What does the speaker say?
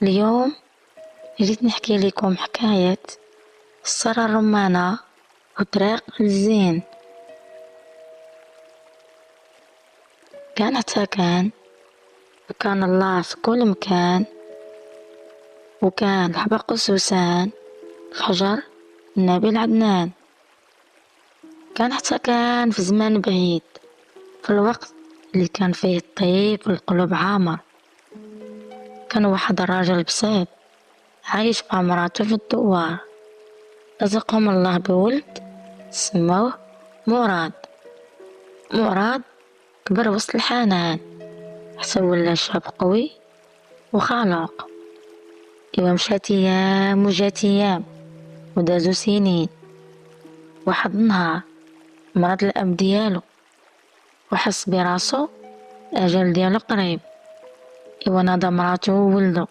اليوم جيت نحكي لكم حكاية السرة الرمانة وطريق الزين. كان وكان الله في كل مكان، وكان حبق سوسان في حجر النبي العدنان. كان في زمان بعيد، في الوقت اللي كان فيه الطيب والقلوب عامر. كان واحد الراجل بسيط عايش مع مراته في الدوار. رزقهم الله بولد سموه مراد. مراد كبر وسط الحنان، حتى ولا شاب قوي وخلاق. مشات ايام وجات ايام ودازو سنين. واحد النهار مرض الاب ديالو وحس براسو اجل ديالو قريب. نادى مراتو وولدو